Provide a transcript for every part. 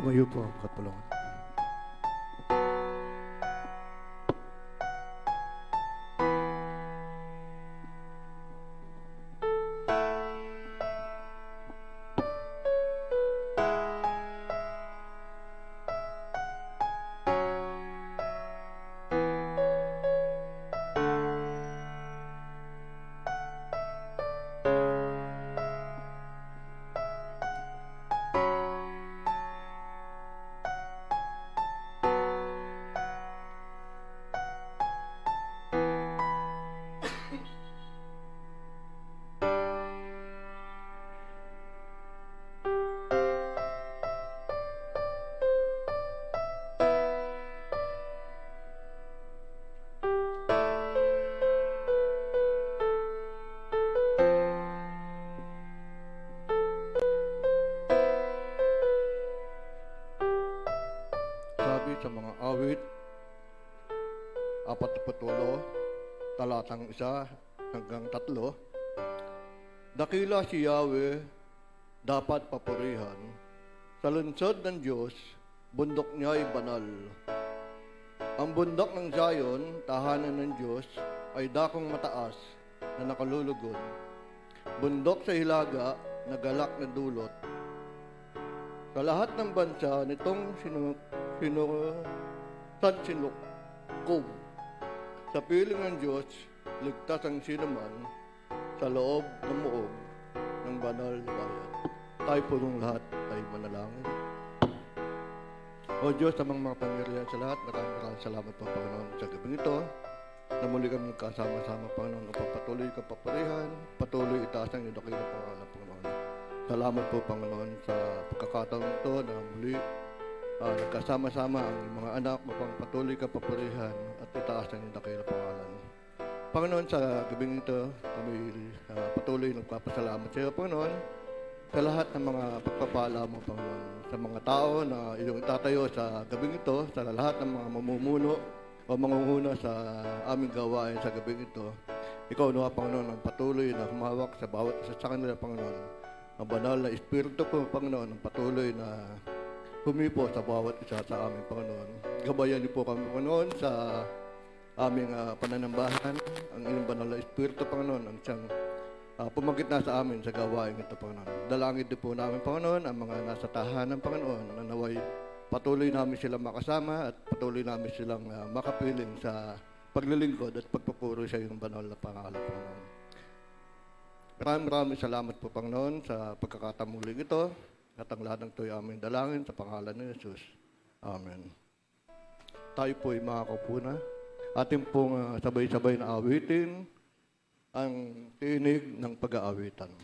Tumayo po ang katulungan. Sabi sa mga awit, 48, talatang 1 hanggang 3, dakila si Yahweh, dapat papurihan. Sa lungsod ng Diyos, bundok niya ay banal. Ang bundok ng Zion, tahanan ng Diyos, ay dakong mataas na nakalulugod. Bundok sa hilaga, na galak na dulot. Sa lahat ng bansa nitong sinukob. Sa piling ng Diyos, ligtas ang sinuman sa loob ng muog ng banal na bayan. Tayo po ng lahat ay manalangin. O Diyos, amang mga pangyarihan sa lahat, maraming salamat po, Panginoon, sa gabing ito, na muli kami nagkasama-sama, Panginoon, upang patuloy ka paparihan, patuloy itaas ang iyong dakila, Panginoon. Salamat po, Panginoon, sa pagkakataon ito na muli nagkasama-sama ang mga anak upang patuloy ka paparihan at itaas ang iyong dakila, Panginoon, sa gabing ito, kami patuloy nagpapasalamat sa iyo, Panginoon, sa lahat ng mga pagpapala mo, Panginoon, sa mga tao na iyong itatayo sa gabing ito, sa lahat ng mga mamumuno o mangunguna sa aming gawain sa gabing ito. Ikaw, nawa, Panginoon, ang patuloy na humawak sa bawat isa sa kanila, Panginoon. Ang banal na Espiritu po, Panginoon, ang patuloy na humipo sa bawat isa sa aming, Panginoon. Gabayan niyo po kami, Panginoon, sa aming pananambahan, ang inyong banal na Espiritu, Panginoon, ang siyang pumagit na sa amin sa gawain ito, Panginoon. Dalangin din po namin, Panginoon, ang mga nasa tahanan, Panginoon, na naway patuloy namin silang makasama at patuloy namin silang makapiling sa paglilingkod at pagpupuri sa iyong banal na pangalan, Panginoon. Maraming salamat po, Panginoon, sa pagkakatamuli ito at ang lahat ng ito'y aming dalangin sa pangalan ni Jesus. Amen. Tayo po'y makakaupo na. Ating pong sabay-sabay na awitin ang tinig ng pag-aawitan.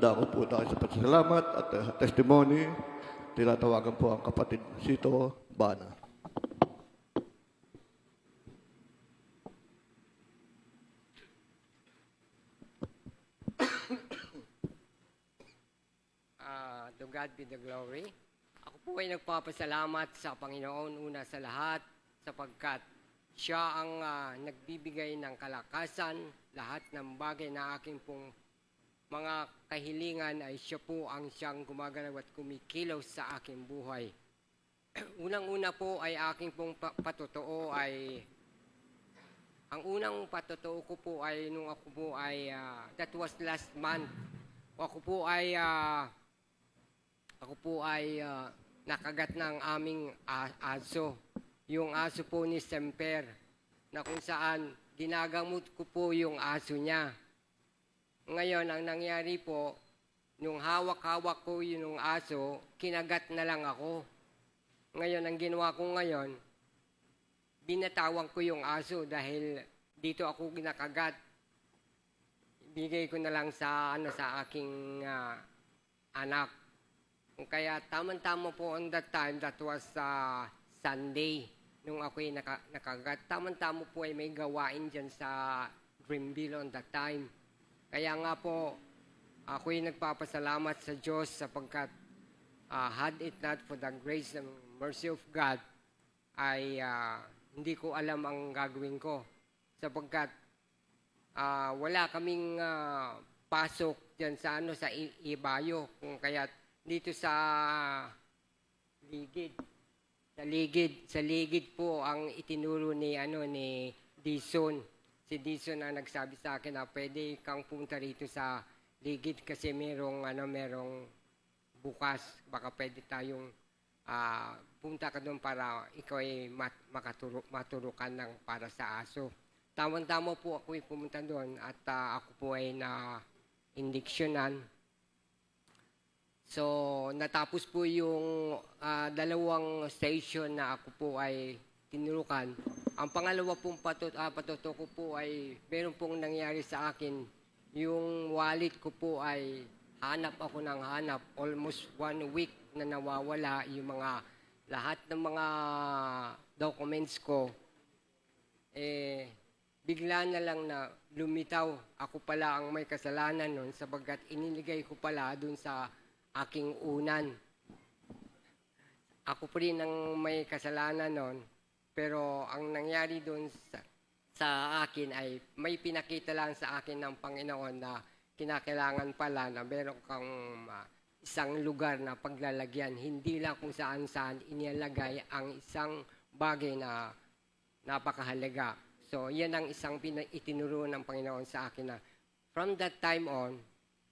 Dadako po tayo sa pasasalamat at testimony. Tinatawagan po ang kapatid Sito Bana. To God be the glory. Ako po ay nagpapasalamat sa Panginoon una sa lahat sapagkat siya ang nagbibigay ng kalakasan, lahat ng bagay na aking pong mga kahilingan ay siya po ang siyang gumagalaw at kumikilos sa aking buhay. Unang-una po ay aking pong patotoo ay, ang unang patotoo ko po ay nung ako po ay, that was last month. Ako po ay nakagat ng aming aso. Yung aso po ni Semper, na kung saan ginagamot ko po yung aso niya. Ngayon, ang nangyari po, nung hawak-hawak ko yung aso, kinagat na lang ako. Ngayon, ang ginawa ko ngayon, binatawan ko yung aso dahil dito ako ginakagat. Bigay ko na lang sa aking anak. Kaya tama-tama po on that time, that was Sunday, nung ako'y nakagat. Tama-tama po ay may gawain dyan sa Dreamville on that time. Kaya nga po, ako'y nagpapasalamat sa Diyos sapagkat had it not for the grace and mercy of God, ay hindi ko alam ang gagawin ko. Sapagkat wala kaming pasok dyan sa Ibayo, kung kaya dito sa ligid po ang itinuro ni Dison. Si Dison ang nagsabi sa akin na pwede kang punta rito sa ligid kasi merong bukas, baka pwede tayong punta ka doon para ikaw ay maturukan ng para sa aso. Tama-tama po ako ay pumunta doon at ako po ay na-indiksyonan. So, natapos po yung dalawang station na ako po ay tinurukan. Ang pangalawa pong patuto ko po ay meron pong nangyari sa akin. Yung wallet ko po ay hanap ako ng hanap. Almost 1 week na nawawala yung lahat ng mga documents ko. Bigla na lang na lumitaw. Ako pala ang may kasalanan nun sabagat iniligay ko pala dun sa aking unan. Ako pa rin ang may kasalanan nun, pero ang nangyari doon sa akin ay may pinakita lang sa akin ng Panginoon na kinakailangan pala na meron kang isang lugar na paglalagyan. Hindi lang kung saan-saan inilalagay ang isang bagay na napakahalaga. So, yan ang isang itinuro ng Panginoon sa akin na from that time on,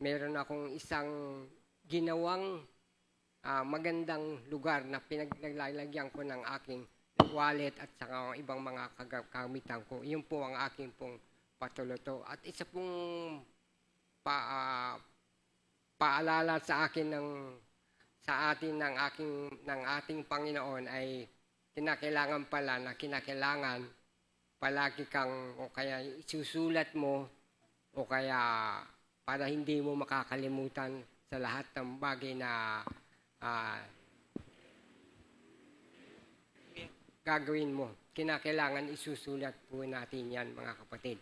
meron akong isang ginawang magandang lugar na pinaglalagyan ko ng aking wallet at saka ibang mga kagamitan ko. Yun po ang aking pong patuluto. At isa pong paalala sa akin ng ating Panginoon ay kinakailangan palagi kang o kaya isusulat mo o kaya para hindi mo makakalimutan sa lahat ng bagay na gagawin mo. Kinakailangan isusulat po natin yan, mga kapatid.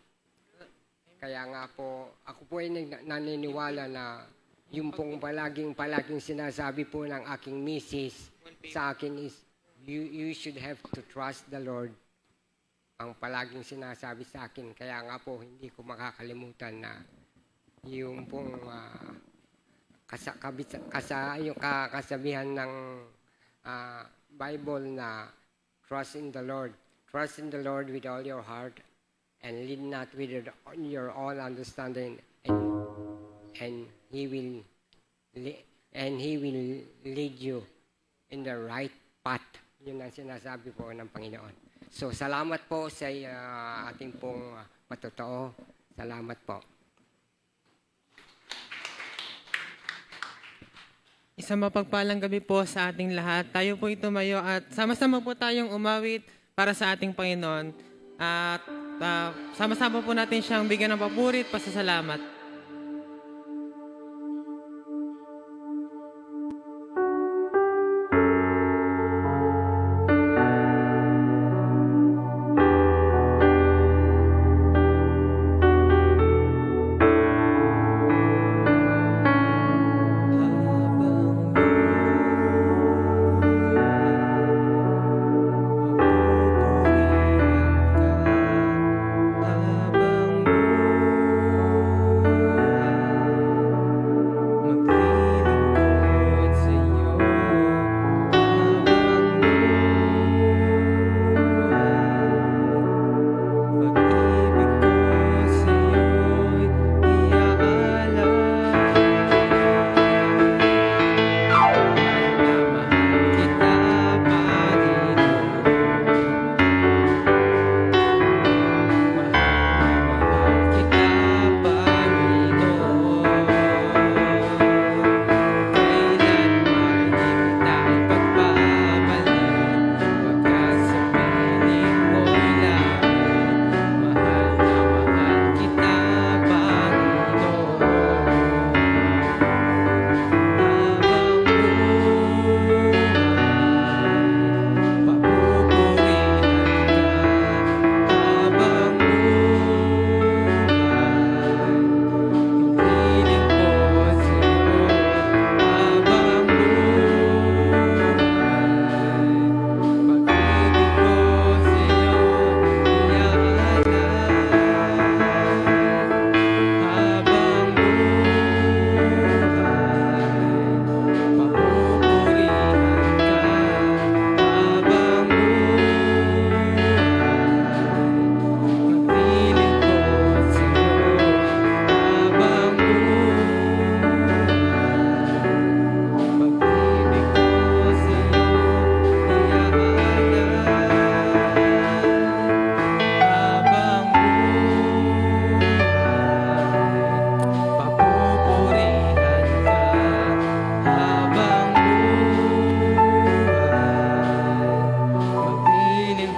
Kaya nga po, ako po ay naniniwala na yung pong palaging sinasabi po ng aking misis sa akin is, you should have to trust the Lord. Ang palaging sinasabi sa akin. Kaya nga po, hindi ko makakalimutan na yung pong yung kasabihan ng Bible na trust in the Lord. Trust in the Lord with all your heart and lean not with your own understanding, and He will lead you in the right path. Yun ang sinasabi po ng Panginoon. So, salamat po sa ating pong patotoo. Salamat po. Isang mapagpalang gabi po sa ating lahat. Tayo po tumayo at sama-sama po tayong umawit para sa ating Panginoon. At sama-sama po natin siyang bigyan ng papurit, pasasalamat.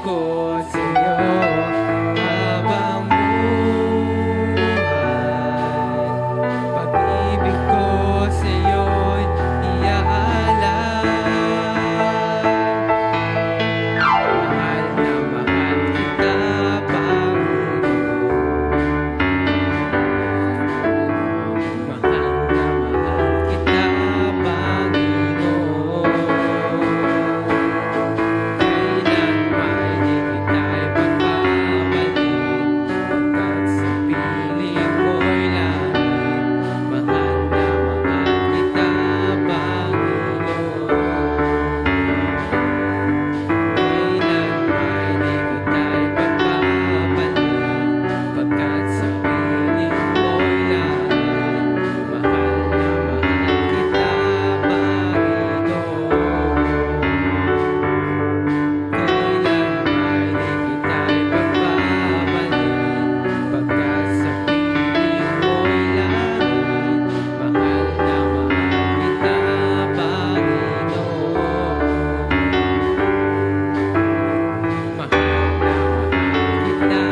ko sa'yo habang buhay. Pag-ibig ko sa'yo'y iaalay. Mahal na mahal kita, Panginoon. Mahal na mahal kita, Panginoon. Kailanman di kita'y pagpapalik, pagkat sa piling mo'y langit. Mahal na mahal kita, Panginoon. Kailanman di kita'y pagpapalik, pagkat sa piling mo'y langit. Mahal na mahal kita, Panginoon. Kailanman di kita'y pagpapalik, pagkat sa piling mo'y langit. Mahal na mahal kita, Panginoon. Mahal na mahal kita,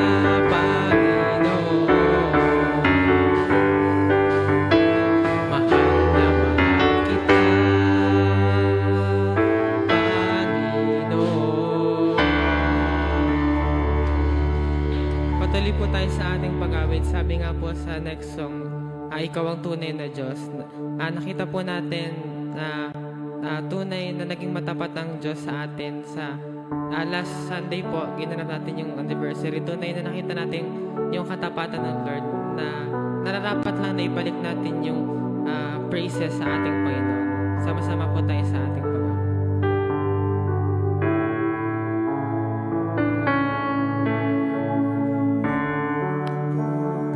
Panginoon. Mahal na mahal kita, Panginoon. Patuloy po tayo sa ating pag-awit. Sabi nga po sa next song, Ikaw ang tunay na Diyos. Nakita po natin na tunay na naging matapat ang Diyos sa atin sa last Sunday po, ginanap natin yung anniversary. Tunay na nakita natin yung katapatan ng Lord na nararapat lang na ibalik natin yung praises sa ating Panginoon. Sama-sama po tayo sa ating pag-awit.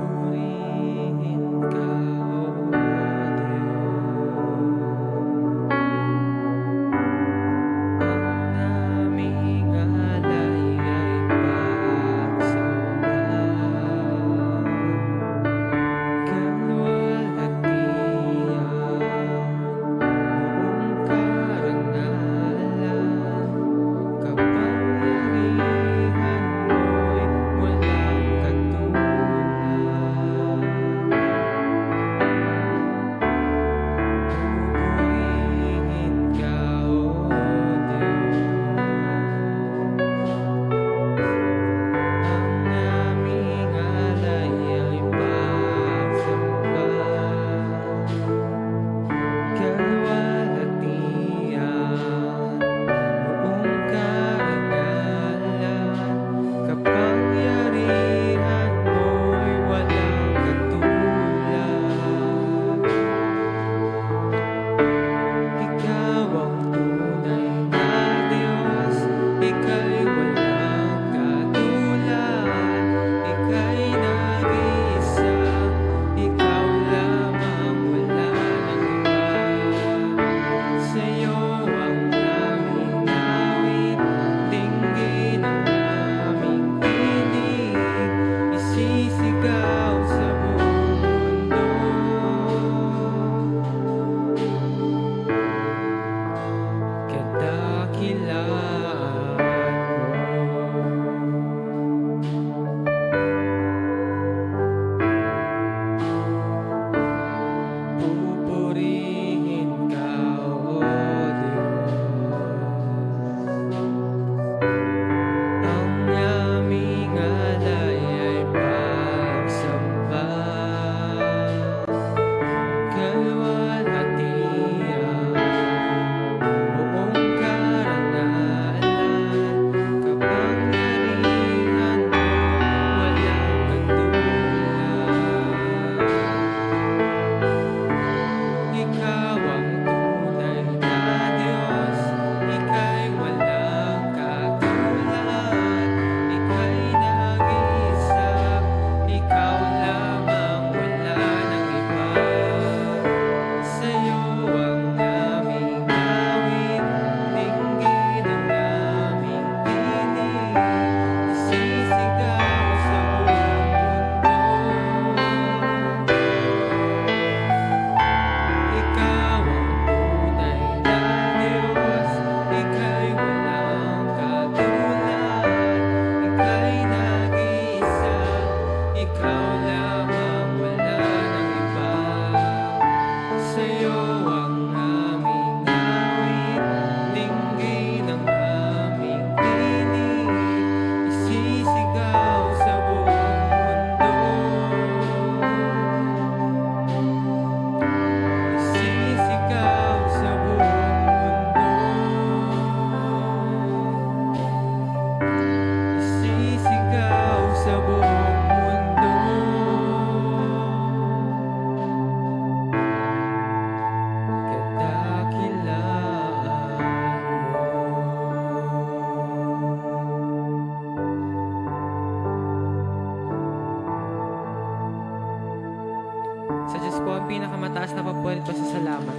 Purihin ka, O Diyos. Ang aming alay ay pagsamba. Kalwalhatian, buong mataas na papulit pa sa salamat.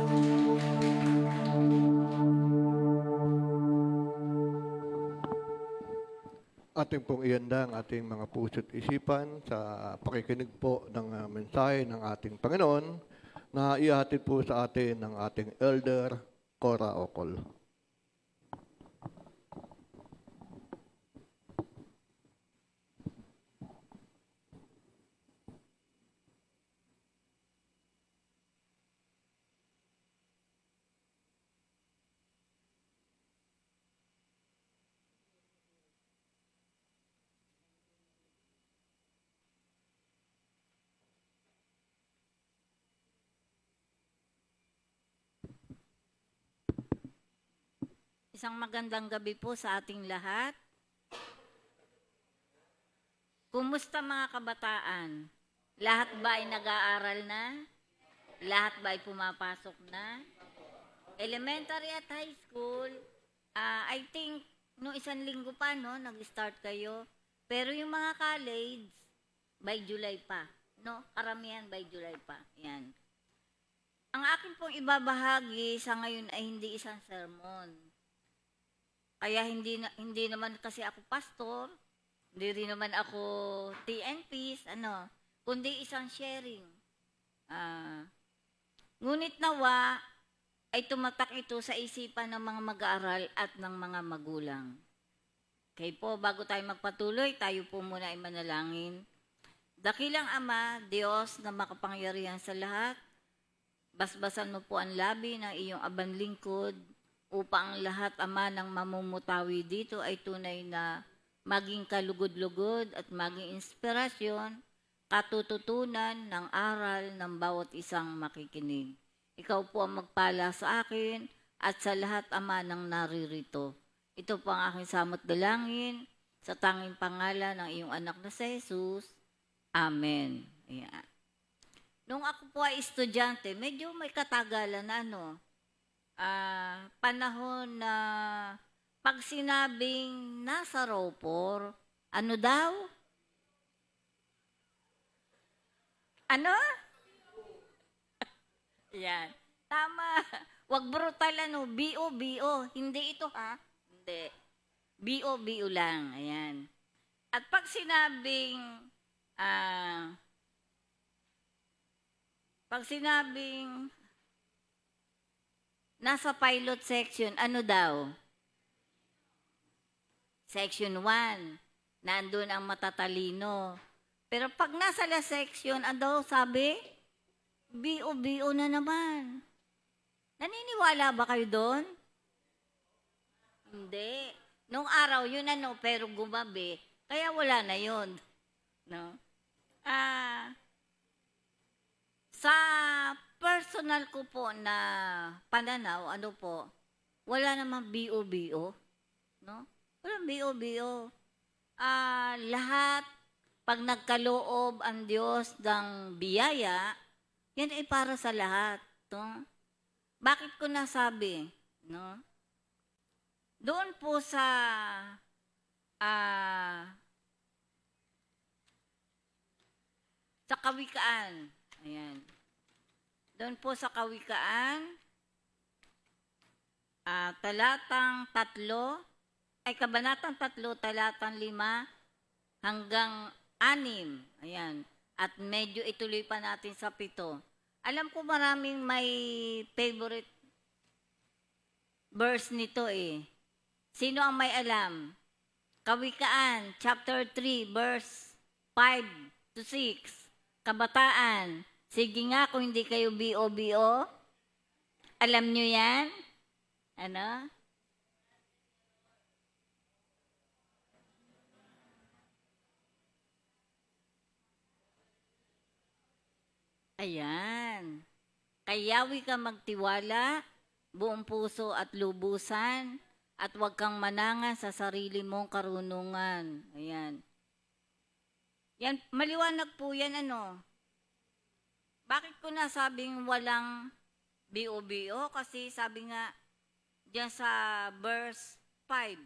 Ating pong ianda ang ating mga puso't isipan sa pakikinig po ng mensahe ng ating Panginoon na ihahatid po sa atin ng ating Elder Cora Ocol. Isang magandang gabi po sa ating lahat. Kumusta mga kabataan? Lahat ba ay nag-aaral na? Lahat ba ay pumapasok na? Elementary at high school, I think, no, isang linggo pa, no, nag-start kayo. Pero yung mga college, by July pa. No? Karamihan by July pa. Yan. Ang akin pong ibabahagi sa ngayon ay hindi isang sermon. Kaya hindi naman kasi ako pastor, hindi rin naman ako TNPs, kundi isang sharing. Ngunit nawa ay tumatak ito sa isipan ng mga mag-aaral at ng mga magulang. Kaya po, bago tayo magpatuloy, tayo po muna ay manalangin. Dakilang Ama, Diyos na makapangyarihan sa lahat, basbasan mo po ang labi ng iyong abang lingkod, upang ang lahat, Ama, ng mamumutawi dito ay tunay na maging kalugod-lugod at maging inspirasyon, katututunan ng aral ng bawat isang makikinig. Ikaw po ang magpala sa akin at sa lahat, Ama, ng naririto. Ito po ang aking samot dalangin sa tanging pangalan ng iyong anak na si Jesus. Amen. Ayan. Nung ako po ay estudyante, medyo may katagalan na panahon na pag sinabing nasa ropor, ano daw? Ano? Yan. Tama. Wag brutal B.O. Hindi ito Hindi. B.O. lang. Ayan. At pag sinabing nasa pilot section, ano daw? Section 1, nandun ang matatalino. Pero pag nasa last section, ano sabi? B.O. na naman. Naniniwala ba kayo doon? Hindi. Nung araw, yun pero gumabi. Kaya wala na yun. No? Sa personal ko po na pananaw, wala namang B.O. No? Walang B.O. Lahat, pag nagkaloob ang Diyos ng biyaya, yan ay para sa lahat. No? Bakit ko nasabi? No? Doon po sa Kawikaan. Ayan. Doon po sa Kawikaan, Kabanatang 3, talatang 5 hanggang 6. Ayan. At medyo ituloy pa natin sa 7. Alam ko maraming may favorite verse nito Sino ang may alam? Kawikaan, chapter 3, verse 5 to 6. Kabataan, sige nga kung hindi kayo B.O. Alam nyo yan? Ano? Ayan. Kayawi ka magtiwala, buong puso at lubusan, at huwag kang manangan sa sarili mong karunungan. Ayan. Yan, maliwanag po yan, Bakit ko nasabing walang B.O. Kasi sabi nga, diyan sa verse 5,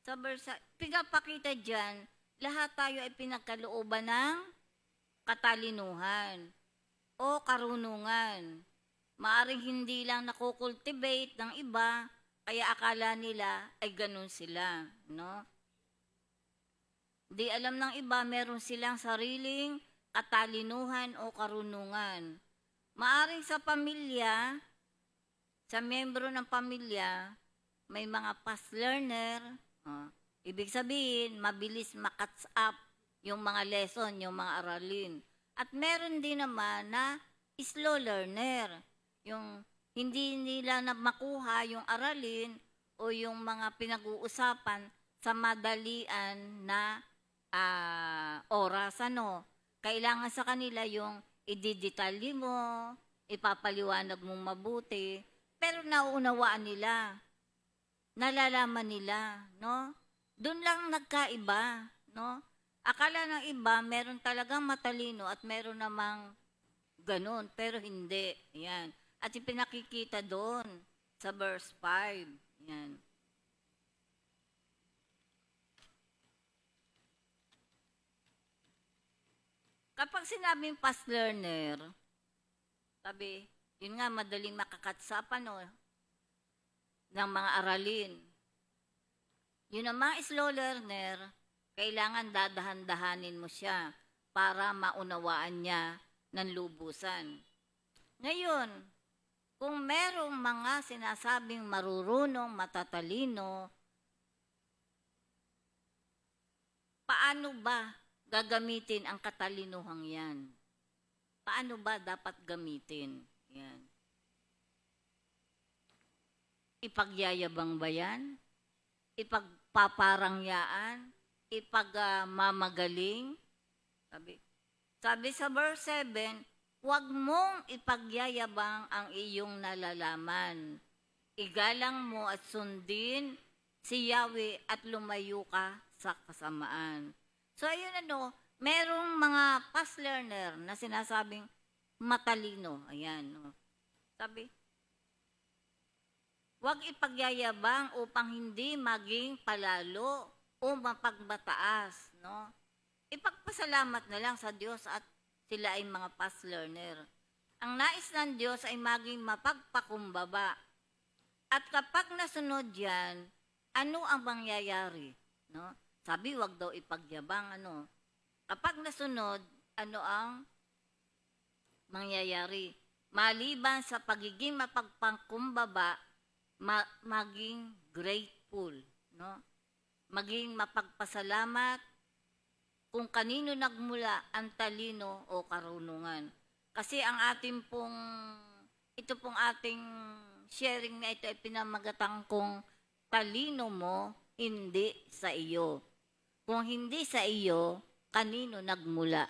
Sa verse, pinapakita diyan, lahat tayo ay pinagkalooban ng katalinuhan. o karunungan. Maaring hindi lang nakukultivate ng iba, kaya akala nila ay ganun sila, no? Di alam ng iba, meron silang sariling katalinuhan o karunungan. Maaring sa pamilya, sa miyembro ng pamilya, may mga fast learner. Ibig sabihin, mabilis makatch up yung mga lesson, yung mga aralin. At meron din naman na slow learner. Yung hindi nila na makuha yung aralin o yung mga pinag-uusapan sa madalian na oras. Kailangan sa kanila yung i-detalye mo, ipapaliwanag mong mabuti, pero nauunawaan nila, nalalaman nila, no? Doon lang nagkaiba, no? Akala ng iba, meron talagang matalino at meron namang ganun, pero hindi. Yan. At ipinakikita doon sa verse 5. Yan. Kapag sinabing fast learner, sabi, yun nga, madaling makakatsapan ng mga aralin. Yun ang mga slow learner, kailangan dadahan-dahanin mo siya para maunawaan niya ng lubusan. Ngayon, kung merong mga sinasabing marurunong, matatalino, paano ba gagamitin ang katalinuhang yan? Paano ba dapat gamitin? Yan. Ipagyayabang ba yan? Ipagpaparangyaan? Ipagmamagaling? Sabi sa verse 7, huwag mong ipagyayabang ang iyong nalalaman. Igalang mo at sundin si Yahweh at lumayo ka sa kasamaan. So, ayun merong mga fast learner na sinasabing matalino. Ayan. Sabi, huwag ipagyayabang upang hindi maging palalo o mapagmataas. No? Ipagpasalamat na lang sa Diyos at sila ay mga fast learner. Ang nais ng Diyos ay maging mapagpakumbaba. At kapag nasunod yan, ano ang mangyayari? No? Sabi, wag daw ipagyabang, Kapag nasunod, ano ang mangyayari? Maliban sa pagiging mapagpakumbaba, maging grateful, no? Maging mapagpasalamat kung kanino nagmula ang talino o karunungan. Kasi ang ito pong ating sharing na ito ay pinamagatang kung talino mo, hindi sa iyo. Kung hindi sa iyo, kanino nagmula?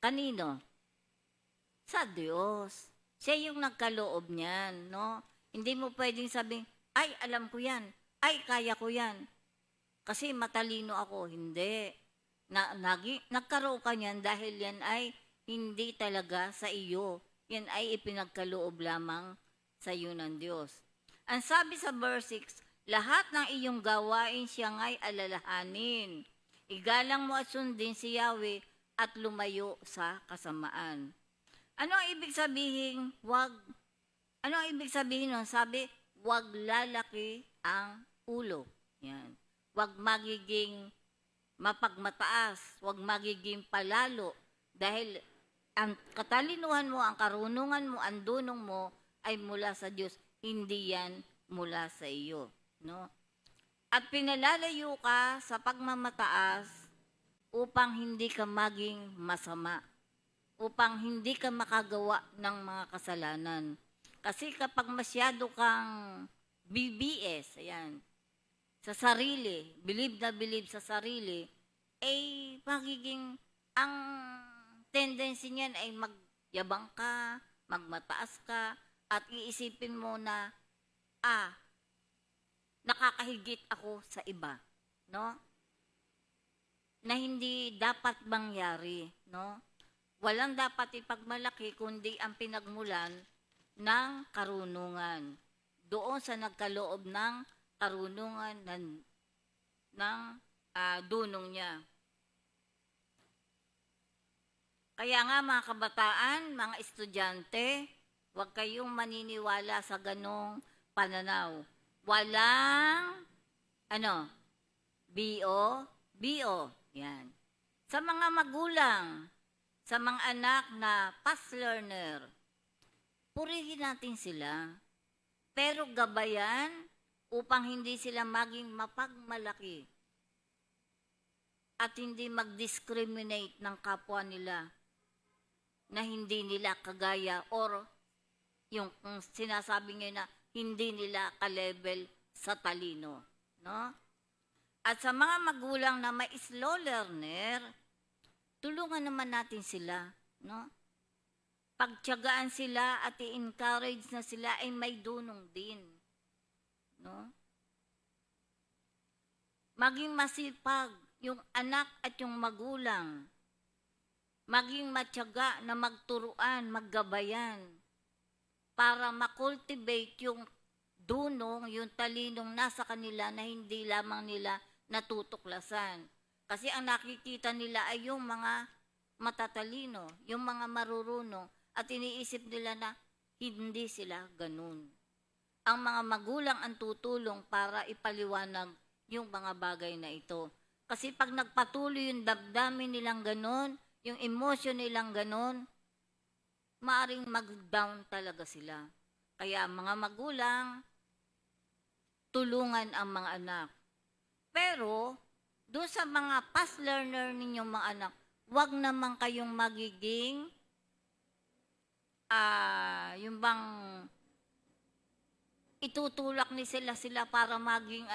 Kanino? Sa Diyos. Siya yung nagkaloob niyan, no? Hindi mo pwedeng sabing, ay, alam ko yan. Ay, kaya ko yan. Kasi matalino ako. Hindi. Nagkaroon ka niyan dahil yan ay hindi talaga sa iyo. Yan ay ipinagkaloob lamang sa iyo ng Diyos. Ang sabi sa verse 6, lahat ng iyong gawain siya nga'y alalahanin. Igalang mo at sundin si Yahweh at lumayo sa kasamaan. Ano ang ibig sabihin? Ano ang ibig sabihin nun? Sabi, wag lalaki ang ulo. Yan. Wag magiging mapagmataas. Wag magiging palalo. Dahil ang katalinuhan mo, ang karunungan mo, ang dunong mo ay mula sa Diyos. Hindi yan mula sa iyo. No? At pinalalayo ka sa pagmamataas upang hindi ka maging masama, upang hindi ka makagawa ng mga kasalanan. Kasi kapag masyado kang BBS, ayan, sa sarili, bilib na bilib sa sarili, ay magiging, ang tendency niyan ay magyabang ka, magmataas ka, at iisipin mo na, nakakahigit ako sa iba, no? Na hindi dapat mangyari, no? Walang dapat ipagmalaki kundi ang pinagmulan ng karunungan. Doon sa nagkaloob ng karunungan ng dunong niya. Kaya nga mga kabataan, mga estudyante, huwag kayong maniniwala sa ganong pananaw. Walang, BO. Yan. Sa mga magulang, sa mga anak na past learner, purihin natin sila. Pero gabayan upang hindi sila maging mapagmalaki at hindi mag-discriminate ng kapwa nila na hindi nila kagaya or yung sinasabi ngayon na hindi nila ka-level sa talino. No? At sa mga magulang na may slow learner, tulungan naman natin sila. No? Pagtiyagaan sila at i-encourage na sila ay may dunong din. No? Maging masipag yung anak at yung magulang. Maging matyaga na magturuan, maggabayan para makultivate yung dunong, yung talinong nasa kanila na hindi lamang nila natutuklasan. Kasi ang nakikita nila ay yung mga matatalino, yung mga marurunong, at iniisip nila na hindi sila ganun. Ang mga magulang ang tutulong para ipaliwanag yung mga bagay na ito. Kasi pag nagpatuloy yung damdamin nilang ganun, yung emotion nilang ganun, maaring mag-down talaga sila. Kaya mga magulang, tulungan ang mga anak. Pero, doon sa mga past learner ninyong mga anak, wag naman kayong magiging, yung bang itutulak ni sila para maging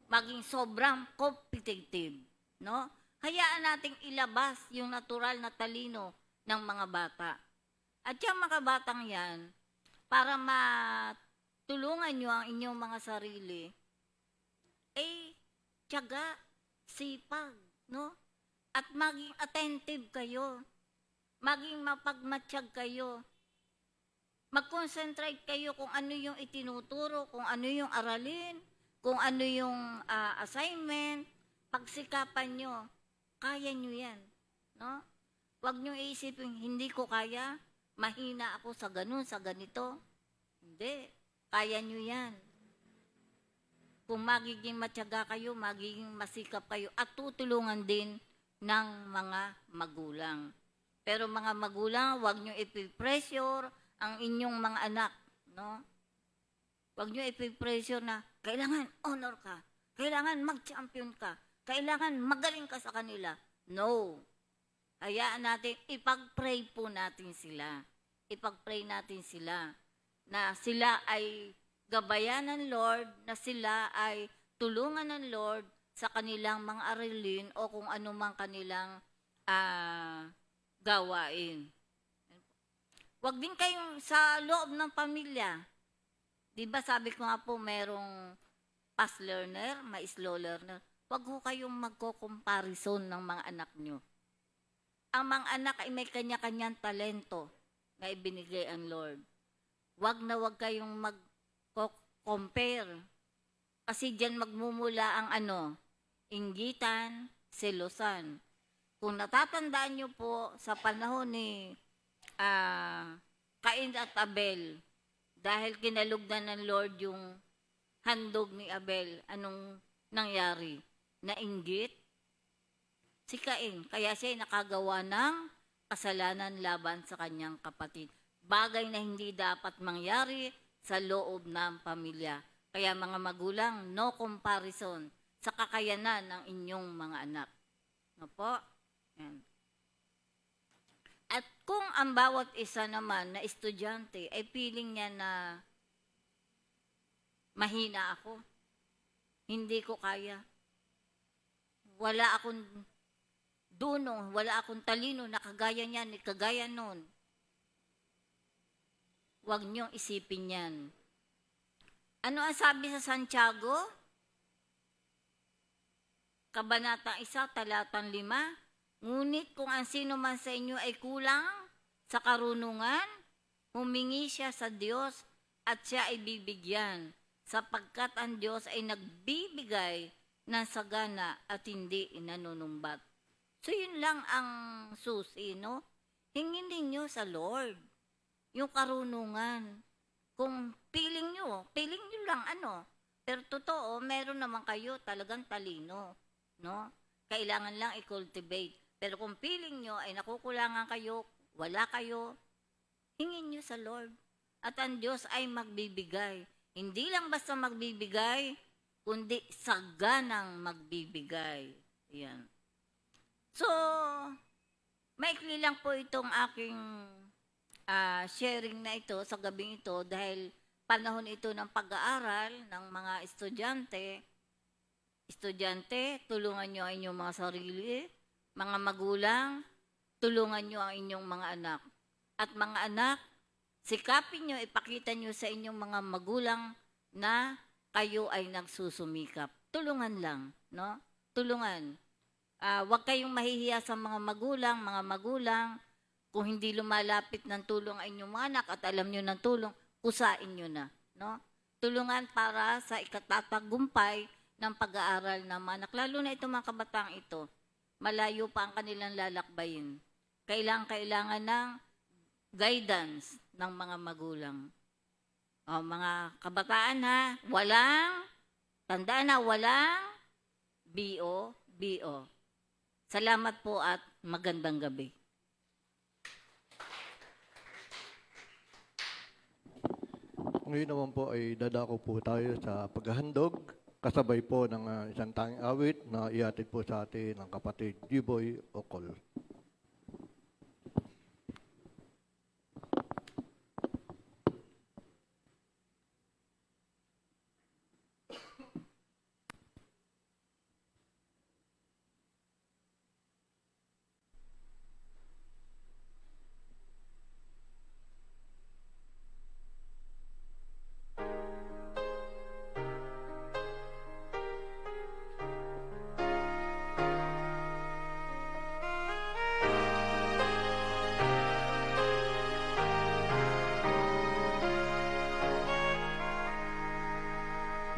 maging sobrang competitive, no? Hayaan nating ilabas yung natural na talino ng mga bata. At yung mga batang yan, para matulungan nyo ang inyong mga sarili, tiyaga, sipag, no? At maging attentive kayo. Maging mapagmatsyag kayo. Mag-concentrate kayo kung ano yung itinuturo, kung ano yung aralin, kung ano yung assignment. Pagsikapan nyo, kaya nyo yan. No? Huwag nyo iisipin, hindi ko kaya, mahina ako sa ganun, sa ganito. Hindi, kaya nyo yan. Kung magiging matyaga kayo, magiging masikap kayo, at tutulungan din ng mga magulang. Pero mga magulang, huwag nyo ipipressure ang inyong mga anak. No? Huwag nyo ipipressure na, kailangan honor ka, kailangan mag-champion ka, kailangan magaling ka sa kanila. No. Hayaan natin, ipag-pray po natin sila. Ipag-pray natin sila na sila ay gabayan ng Lord, na sila ay tulungan ng Lord sa kanilang mga aralin o kung ano mang kanilang gawain. Huwag din kayong sa loob ng pamilya. Di ba sabi ko nga po, merong fast learner, may slow learner. Huwag ho kayong magko-comparison ng mga anak nyo. Ang mga anak ay may kanya-kanyang talento na ibinigay ang Lord. Huwag na huwag kayong mag-compare. Kasi diyan magmumula ang inggitan, selosan. Kung natatandaan nyo po sa panahon ni Cain at Abel, dahil kinalugdan ng Lord yung handog ni Abel, anong nangyari? Nainggit si Cain. Kaya siya nakagawa ng kasalanan laban sa kanyang kapatid. Bagay na hindi dapat mangyari sa loob ng pamilya. Kaya mga magulang, no comparison sa kakayanan ng inyong mga anak. No po? Yan. At kung ang bawat isa naman na estudyante ay feeling niya na mahina ako, hindi ko kaya, wala akong dunong, wala akong talino na kagaya niyan, kagaya nun, huwag niyong isipin yan. Ano ang sabi sa Santiago? Kabanata 1, talatang 5, ngunit kung ang sino man sa inyo ay kulang sa karunungan, humingi siya sa Diyos at siya ay bibigyan, sapagkat ang Diyos ay nagbibigay ng sagana at hindi nanunumbat. So yun lang ang susi, no? hingin ninyo sa Lord yung karunungan. Kung feeling nyo lang pero totoo, meron naman kayo talagang talino, no? Kailangan lang i-cultivate. Pero kung feeling nyo ay nakukulangan kayo, wala kayo, hingin nyo sa Lord. At ang Diyos ay magbibigay. Hindi lang basta magbibigay, kundi saganang magbibigay. Yan. So, maikli lang po itong aking sharing na ito sa gabing ito dahil panahon ito ng pag-aaral ng mga estudyante. Estudyante, tulungan nyo ang inyong mga sarili. Mga magulang, tulungan nyo ang inyong mga anak. At mga anak, sikapin nyo, ipakita nyo sa inyong mga magulang na kayo ay nagsusumikap. Tulungan lang, no? Tulungan. Huwag kayong mahihiya sa mga magulang. Kung hindi lumalapit ng tulong ang inyong mga anak at alam nyo ng tulong, kusain nyo na. No? Tulungan para sa ikatatagumpay ng pag-aaral ng mga anak. Lalo na itong mga kabataan ito. Malayo pa ang kanilang lalakbayin. Kailangan ng guidance ng mga magulang. O, mga kabataan ha, tandaan na walang BO. Salamat po at magandang gabi. Ngayon naman po ay dadako po tayo sa paghahandog, kasabay po ng isang tanging awit na ihatid po sa atin ng kapatid Jiboy Ocol.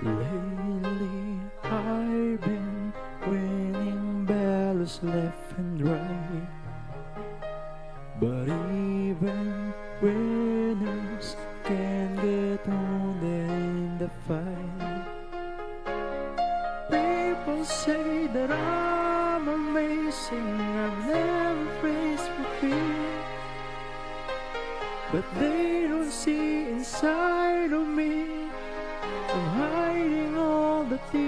Lately I've been winning battles left and right, but even winners can get wounded in the fight. People say that I'm amazing, I've never faced defeat, but they don't see inside of me. I'm hiding all the tears.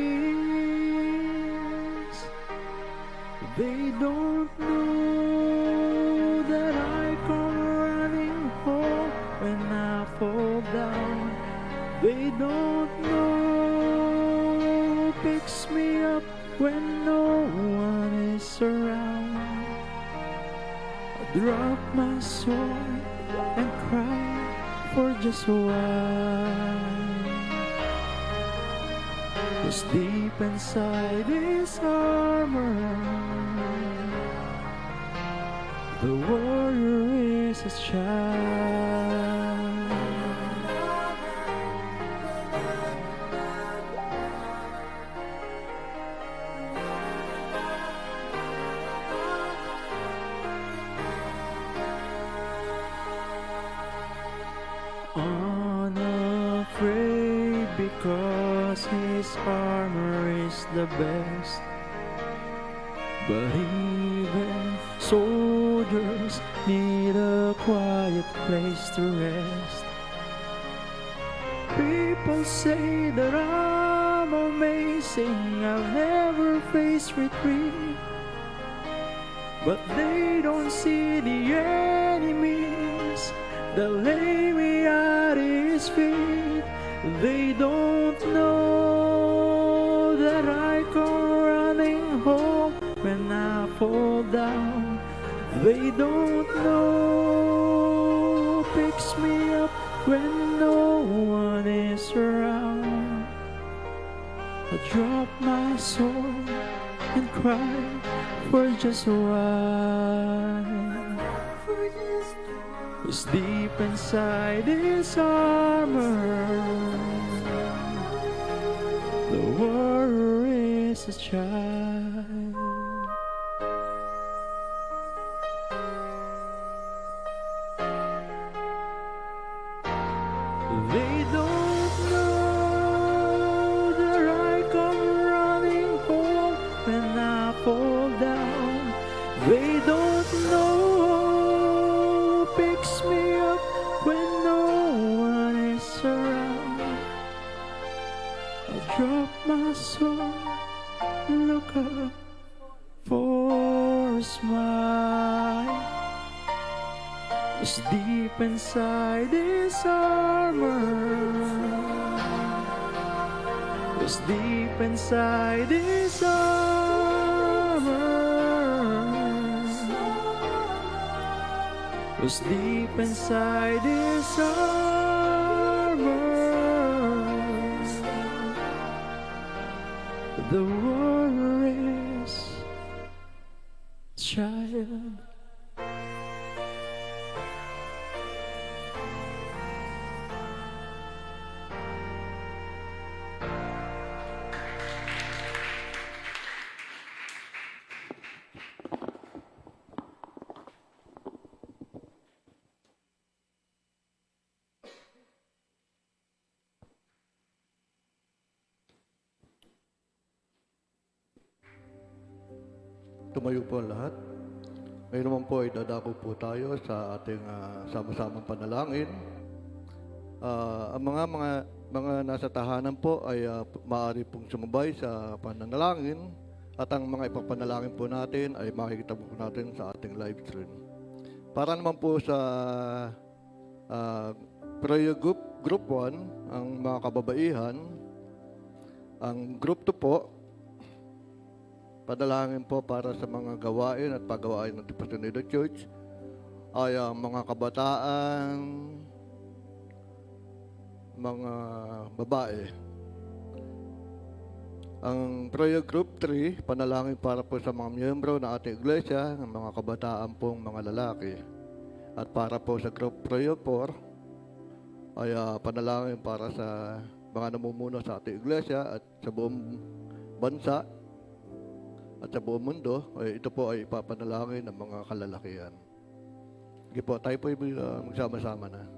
They don't know that I come running home when I fall down. They don't know who picks me up when no one is around. I drop my sword and cry for just a while. 'Cause deep inside his armor, the warrior is a child. Unafraid because his armor is the best, but even soldiers need a quiet place to rest. People say that I'm amazing, I've never faced retreat, but they don't see the enemies that lay me at his feet. They don't know that I come running home when I fall down. They don't know who picks me up when no one is around. I drop my sword and cry for just a while. 'Cause deep inside his armor, the warrior is a child. They don't know, picks me up when no one is around. I drop my sword, look up for a smile. Was deep inside his armor. Was deep inside his armor. Was deep inside his armor. The warrior's child. Tumayo po ang lahat. Ngayon naman po ay dadako po tayo sa ating sama-samang panalangin. Ang mga nasa tahanan po ay maaari pong sumabay sa pananalangin at ang mga ipapanalangin po natin ay makikita po natin sa ating live stream. Para naman po sa prayer group 1, ang mga kababaihan, ang group 2 po, padalangin po para sa mga gawain at paggawain ng Tipasunida Church ay ang mga kabataan, mga babae. Ang prayer group 3, panalangin para po sa mga miyembro ng ating iglesia, ng mga kabataan pong mga lalaki. At para po sa group prayer 4, ay panalangin para sa mga namumuno sa ating iglesia at sa buong bansa at sa buong mundo. Ito po ay ipapanalangin ng mga kalalakihan. Sige po, tayo po magsama-sama na.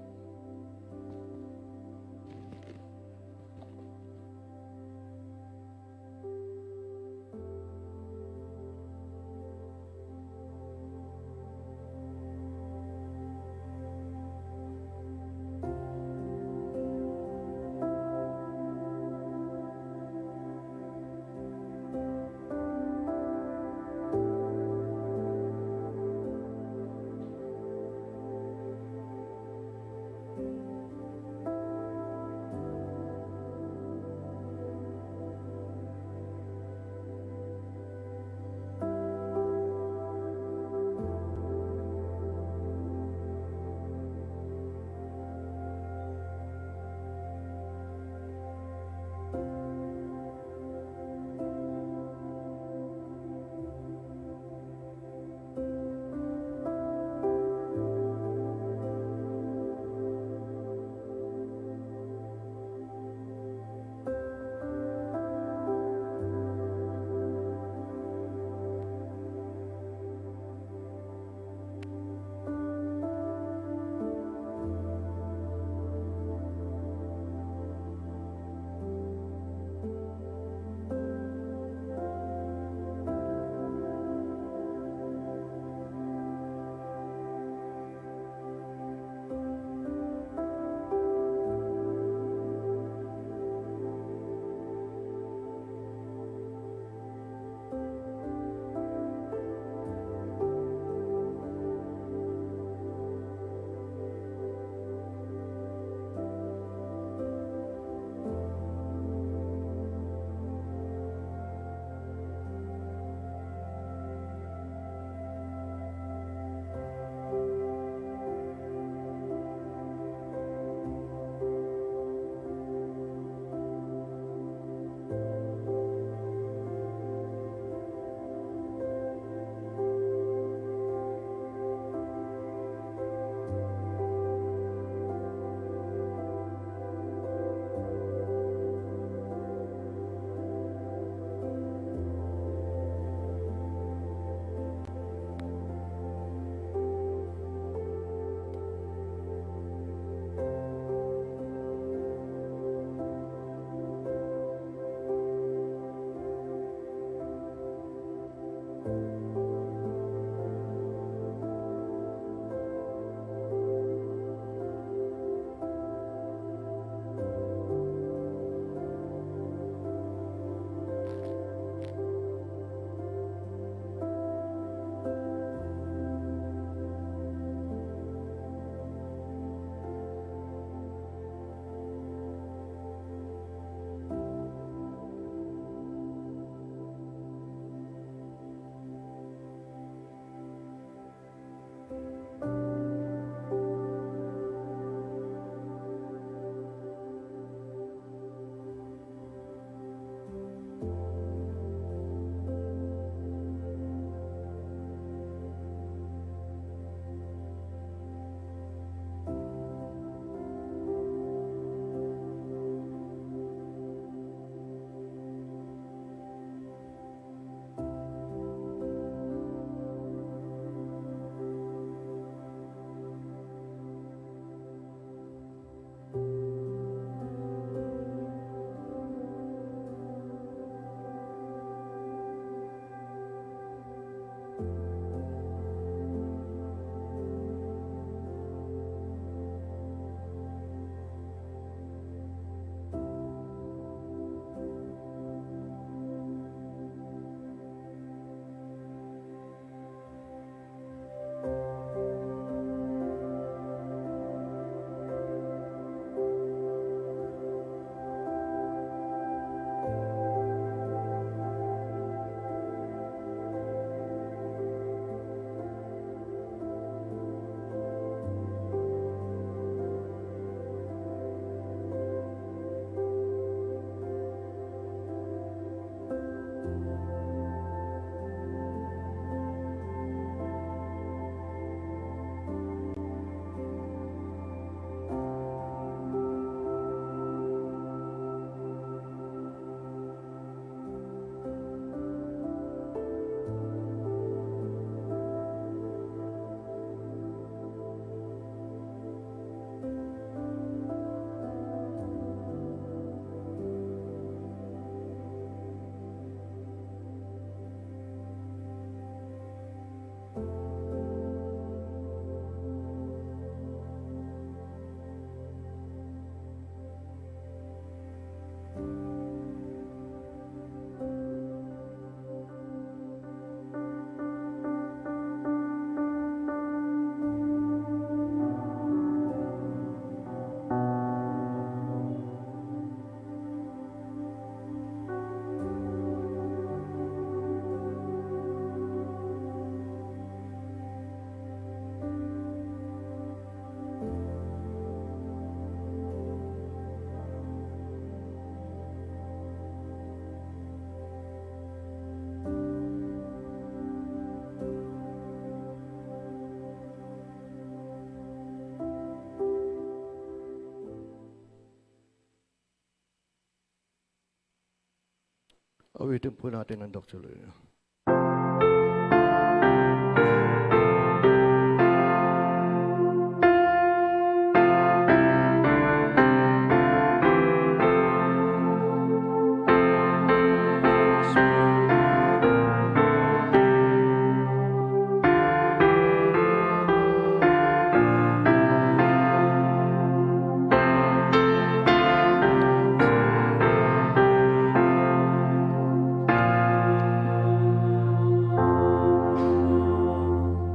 Awitin po natin ang Dr. Lee.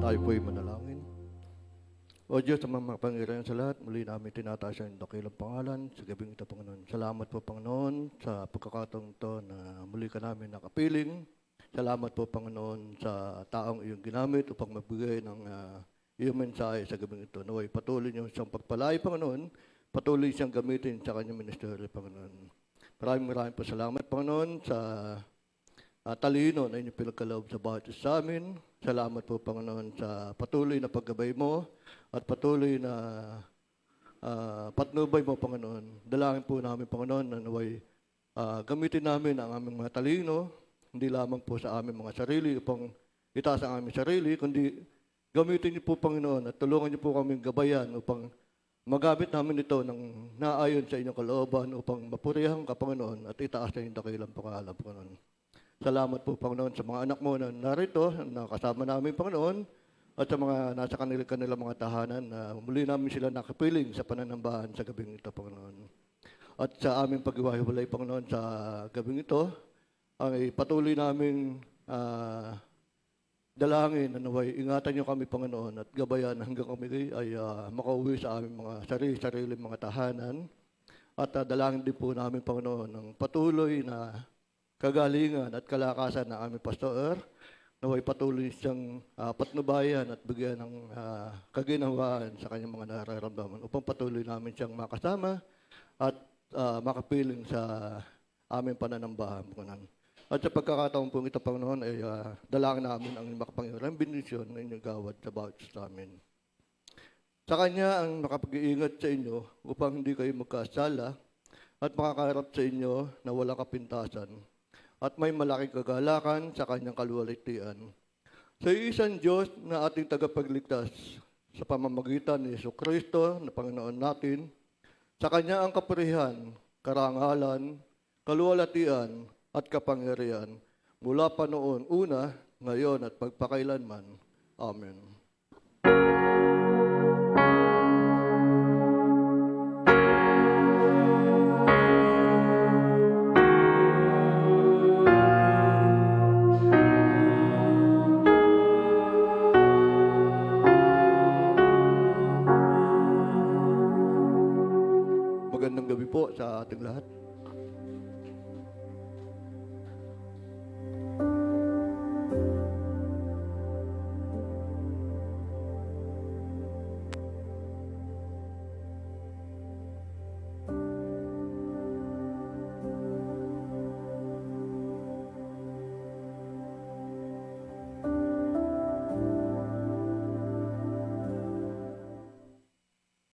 Tayo po'y manalangin. O Diyos, ang mga Panginoon sa lahat, muli namin tinataas ang dakilang pangalan sa gabing ito, Panginoon. Salamat po, Panginoon, sa pagkakataong ito na muli ka namin nakapiling. Salamat po, Panginoon, sa taong iyong ginamit upang magbigay ng iyong mensahe sa gabing ito. Naway patuloy niyo siyang pagpalay, Panginoon. Patuloy siyang gamitin sa kanyang ministeryo, Panginoon. Maraming po salamat, Panginoon, sa talino na inyong pinagkaloob sa bawat isa sa amin. Salamat po, Panginoon, sa patuloy na paggabay mo at patuloy na patnubay mo, Panginoon. Dalangin po namin, Panginoon, na naway gamitin namin ang aming mga talino, hindi lamang po sa aming mga sarili upang itaas ang aming sarili, kundi gamitin niyo po, Panginoon, at tulungan niyo po kaming gabayan upang magamit namin ito ng naayon sa inyong kalooban upang mapurihan ka, Panginoon, at itaas sa inyong dakilang pangalan, Panginoon. Salamat po, Panginoon, sa mga anak mo na narito, na kasama namin, Panginoon, at sa mga nasa kanila mga tahanan na muli namin sila nakapiling sa pananambahan sa gabing ito, Panginoon. At sa aming pag-iwahiwalay, Panginoon, sa gabing ito, ay patuloy namin dalangin na naway ingatan niyo kami, Panginoon, at gabayan hanggang kami ay makauwi sa aming mga sarili mga tahanan. At dalangin din po namin, Panginoon, ng patuloy na kagalingan at kalakasan ng aming pastor, naway patuloy siyang patnubayan at bigyan ng kaginhawaan sa kanyang mga nararamdaman upang patuloy namin siyang makasama at makapiling sa aming pananambahan, Panginoon. At sa pagkakataon po ito, Panginoon, ay dalangin namin ang makapangyarihang bendisyon ng inyong gawad sa bawat sa amin. Sa Kanya ang makapag-iingat sa inyo upang hindi kayo magkasala at makakaharap sa inyo na walang kapintasan at may malaking kagalakan sa kanyang kaluwalhatian. Sa isang Diyos na ating tagapagligtas sa pamamagitan ni Jesucristo na Panginoon natin, sa Kanya ang kapurihan, karangalan, kaluwalhatian at kapangyarihan mula pa noon una, ngayon at magpakailanman. Amen.